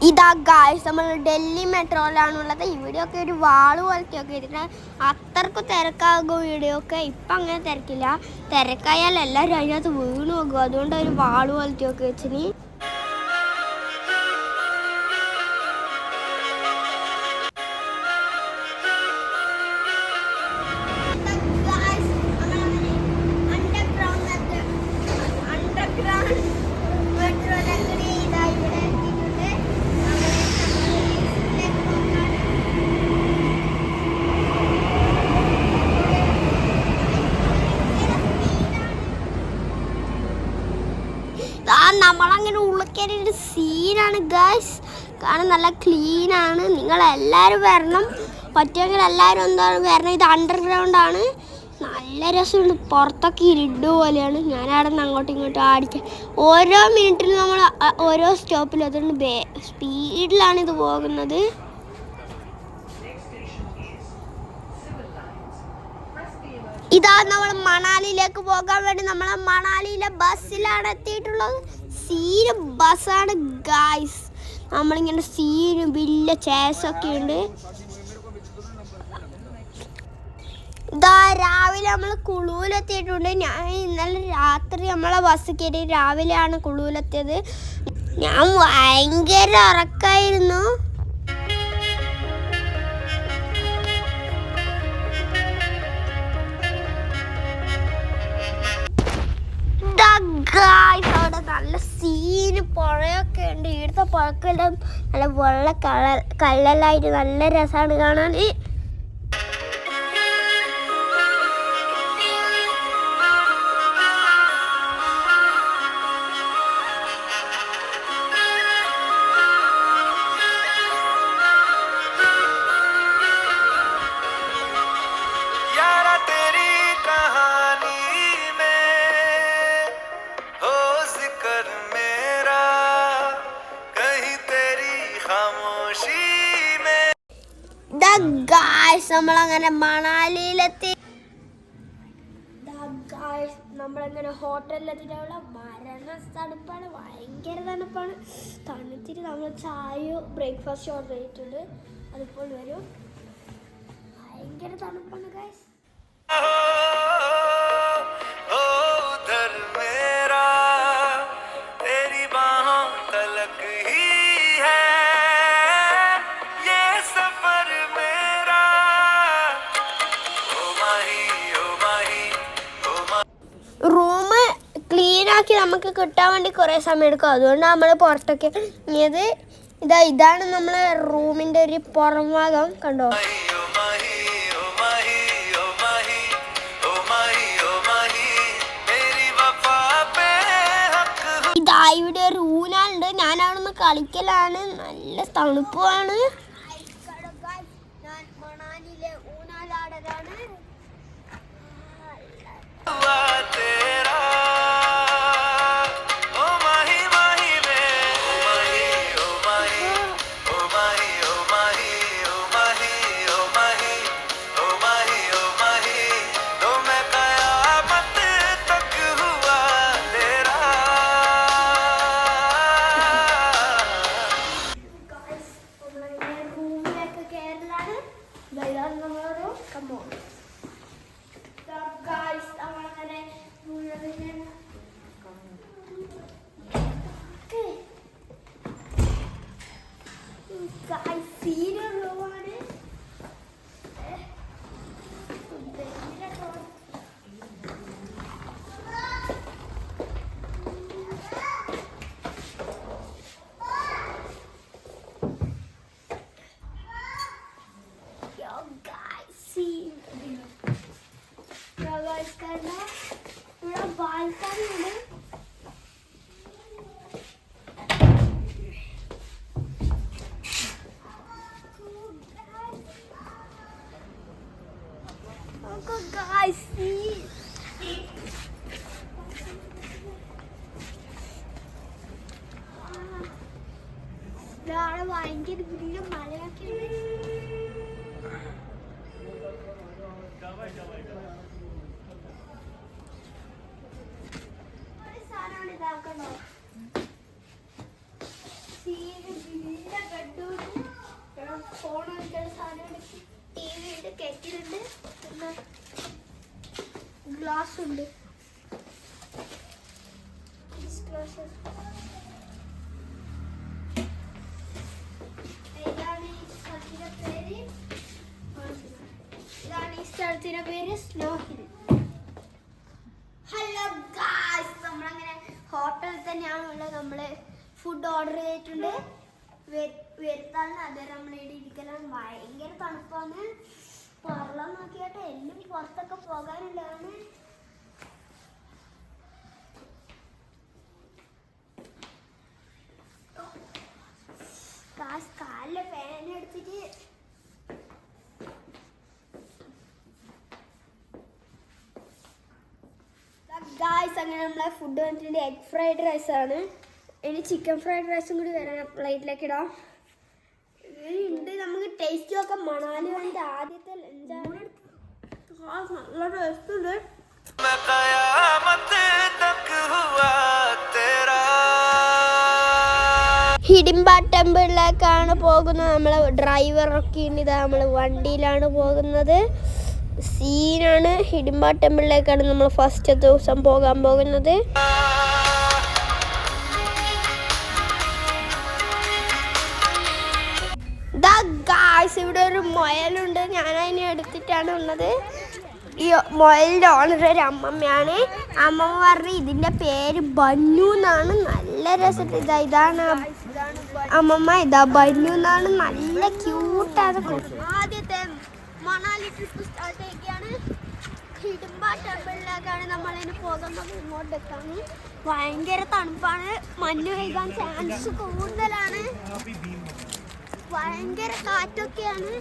ഇതാ ഗായ്സ് നമ്മൾ ഡൽഹി മെട്രോയിലാണുള്ളത്. ഈ വീഡിയോ ഒക്കെ ഒരു വാള് പോലത്തെ ഒക്കെ ഇരുന്ന് അത്രക്കും തിരക്കാകും. വീഡിയോ ഒക്കെ ഇപ്പം അങ്ങനെ തിരക്കില്ല. തിരക്കായാൽ എല്ലാവരും അതിനകത്ത് വീണ് പോകും. അതുകൊണ്ട് ഒരു വാള് പോലത്തെ ഒക്കെ വെച്ചിന്. നമ്മളങ്ങനെ ഉള്ളിൽ ഒരു സീനാണ് ഗായ്സ്. കാരണം നല്ല ക്ലീനാണ്. നിങ്ങളെല്ലാവരും വരണം. പറ്റുമെങ്കിൽ എല്ലാവരും എന്താണ് വരണം. ഇത് അണ്ടർഗ്രൗണ്ടാണ്. നല്ല രസമുണ്ട്. പുറത്തൊക്കെ ഇരുട്ട് പോലെയാണ്. ഞാനവിടെ നിന്ന് അങ്ങോട്ടും ഇങ്ങോട്ടും ആടിക്കാൻ ഓരോ മിനിറ്റിലും നമ്മൾ ഓരോ സ്റ്റോപ്പിലും അതുകൊണ്ട് സ്പീഡിലാണ് ഇത് പോകുന്നത്. ഇതാ നമ്മൾ മണാലിയിലേക്ക് പോകാൻ വേണ്ടി നമ്മൾ മണാലിയിലെ ബസ്സിലാണ് എത്തിയിട്ടുള്ളത്. സീന് ബസ്സാണ് ഗായ്സ്. നമ്മളിങ്ങനെ സീന് വലിയ ചേസൊക്കെ ഉണ്ട്. ഇതാ രാവിലെ നമ്മൾ കുളുവിലെത്തിയിട്ടുണ്ട്. ഞാൻ ഇന്നലെ രാത്രി നമ്മളെ ബസ് കയറി രാവിലെയാണ് കുളുവിലെത്തിയത്. ഞാൻ ഭയങ്കര ഉറക്കമായിരുന്നു. അവിടെ നല്ല സീന് പുഴയൊക്കെ ഉണ്ട്. ഇവിടുത്തെ പുഴക്കെല്ലാം നല്ല വെള്ള കല്ലെല്ലായിട്ട് നല്ല രസമാണ് കാണാൻ. നമ്മളങ്ങനെ മണാലിയിലെത്തി. നമ്മളങ്ങനെ ഹോട്ടലിലെത്തിയിട്ടുള്ള മരണ തണുപ്പാണ്. ഭയങ്കര തണുപ്പാണ്. തണുത്തിട്ട് നമ്മൾ ചായ ബ്രേക്ക്ഫാസ്റ്റ് ഓർഡർ ചെയ്തിട്ടുണ്ട്. അതിപ്പോൾ വരും. ഭയങ്കര തണുപ്പാണ് ഗൈസ്. റൂം ക്ലീനാക്കി നമുക്ക് കിട്ടാൻ വേണ്ടി കുറേ സമയം എടുക്കും. അതുകൊണ്ട് നമ്മൾ പുറത്തൊക്കെ ഇനിയത് ഇതാണ് നമ്മളെ റൂമിൻ്റെ ഒരു പുറം ഭാഗം. കണ്ടോ? ഇതാ ഇവിടെ ഒരു ഊനാലുണ്ട്. ഞാൻ അവിടെ നിന്ന് കളിക്കലാണ്. നല്ല തണുപ്പാണ്. മണാലിയിലെ ഊനാലാടലാണ്. Guys, see. There ഭയങ്കര വലിയ മലയൊക്കെ സാധനമാണ് ഇതാക്കണോ. സീന് ഫോൺ വയ്ക്കേണ്ട സാധനമുണ്ട്, ടി വി ഉണ്ട്, കെറ്റിലുണ്ട്, പിന്നെ ഗ്ലാസ് ഉണ്ട്. ഇതാണ് ഈ സ്ഥലത്തിന്റെ പേര് സ്നോ ഹിൽ. ഹലോ ഗായ്സ്, നമ്മളങ്ങനെ ഹോട്ടലിൽ തന്നെയാണ് ഉള്ളത്. നമ്മള് ഫുഡ് ഓർഡർ ചെയ്തിട്ടുണ്ട്. വരുത്താൻ അതെ നമ്മളിവിടെ ഇരിക്കലാണ്. ഭയങ്കര തണുപ്പാണ്. വെള്ളം നോക്കിയാട്ടെ എല്ലാം പുറത്തൊക്കെ പോകാനുള്ളതാണ്. കാലിലെ ഫാൻ എടുത്തിട്ട് ഗായ്സ്, അങ്ങനെ നമ്മളെ ഫുഡ് വന്നിട്ടുണ്ട്. എഗ് ഫ്രൈഡ് റൈസ് ആണ്. ഇനി ചിക്കൻ ഫ്രൈഡ് റൈസും കൂടി വരാം, പ്ലേറ്റിലേക്ക് ഇടാം. ഉണ്ട്, നമുക്ക് ടേസ്റ്റ് നോക്കാം. മണാലി വന്നിട്ട് ആദ്യത്തെ ലഞ്ചാണ്. നല്ല ടേസ്റ്റ് ഉണ്ട്. ഹിഡിംബ ടെമ്പിളിലേക്കാണ് പോകുന്നത്. നമ്മളെ ഡ്രൈവറൊക്കെ ഉണ്ട്. ഇതാ നമ്മൾ വണ്ടിയിലാണ് പോകുന്നത്. സീനാണ്. ഹിഡിംബ ടെമ്പിളിലേക്കാണ് നമ്മൾ ഫസ്റ്റ് ദിവസം പോകാൻ പോകുന്നത്. ഇവിടെ ഒരു മുയലുണ്ട്. ഞാൻ അതിനെ എടുത്തിട്ടാണ് ഉള്ളത്. ഈ മുയലിൻ്റെ ഓണർ ഒരു അമ്മമ്മയാണ്. അമ്മമ്മ പറഞ്ഞ് ഇതിൻ്റെ പേര് ബന്നു എന്നാണ്. നല്ല രസമുണ്ട്. ഇതാണ് അമ്മമ്മ. ഇതാ ബന്നു എന്നാണ്. നല്ല ക്യൂട്ടാണ്. ആദ്യത്തെ മണാലി ട്രിപ്പ് സ്റ്റാർട്ട് ചെയ്യുകയാണ്. ഹിഡിംബ ടെമ്പിളിലേക്കാണ് നമ്മളിന് പോകുന്നത്. ഇങ്ങോട്ടേക്കാണ്. ഭയങ്കര തണുപ്പാണ്. മഞ്ഞ് പെയ്യാൻ ചാൻസ് കൂടുതലാണ്. ഭയങ്കര കാറ്റൊക്കെയാണ്.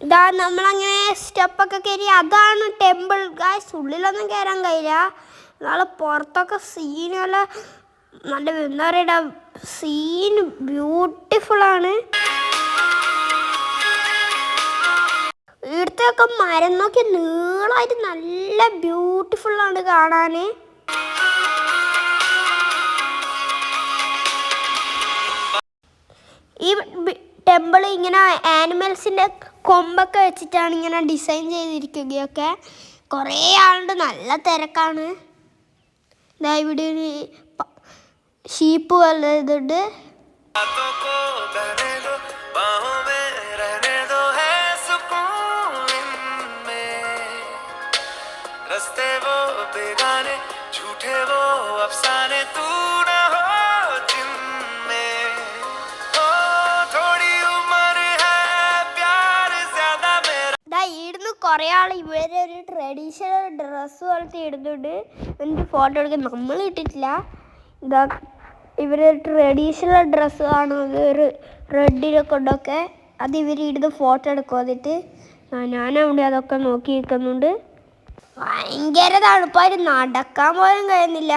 ഇതാ നമ്മളങ്ങനെ സ്റ്റെപ്പൊക്കെ കയറി. അതാണ് ടെമ്പിൾ ഗായ്സ്. ഉള്ളിലൊന്നും കയറാൻ കഴിയില്ല. നാളെ പുറത്തൊക്കെ സീനുള്ള നല്ല എന്താ പറയുക, സീൻ ബ്യൂട്ടിഫുള്ളാണ്. ഇവിടുത്തെയൊക്കെ മരം നോക്കി നീളമായിട്ട് നല്ല ബ്യൂട്ടിഫുള്ളാണ് കാണാൻ. ഈ ടെമ്പിൾ ഇങ്ങനെ ആനിമൽസിൻ്റെ കൊമ്പൊക്കെ വെച്ചിട്ടാണ് ഇങ്ങനെ ഡിസൈൻ ചെയ്തിരിക്കുകയൊക്കെ. കുറേ ആളുണ്ട്. നല്ല തിരക്കാണ്. ഇതാ ഇവിടെ ഒരു ഷീപ്പ് പോലെ ഇതുണ്ട്. ഇടുന്ന് കുറേ ആൾ ഇവരെ ഒരു ട്രഡീഷണൽ ഡ്രസ്സ് പോലത്തെ ഇടുന്നുണ്ട്. എന്നിട്ട് ഫോട്ടോ എടുക്കാൻ നമ്മൾ ഇട്ടിട്ടില്ല. ഇതാ ഇവരൊരു ട്രഡീഷണൽ ഡ്രസ്സ് കാണുന്നത്, ഒരു റെഡിനെ കൊണ്ടൊക്കെ. അത് ഇവർ ഇടുന്ന് ഫോട്ടോ എടുക്കും. എന്നിട്ട് ഞാനവിടെ അതൊക്കെ നോക്കി നിൽക്കുന്നുണ്ട്. ഭയങ്കര തണുപ്പായിട്ട് നടക്കാൻ പോലും കഴിയുന്നില്ല.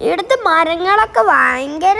ഇവിടുത്തെ മരങ്ങളൊക്കെ ഭയങ്കര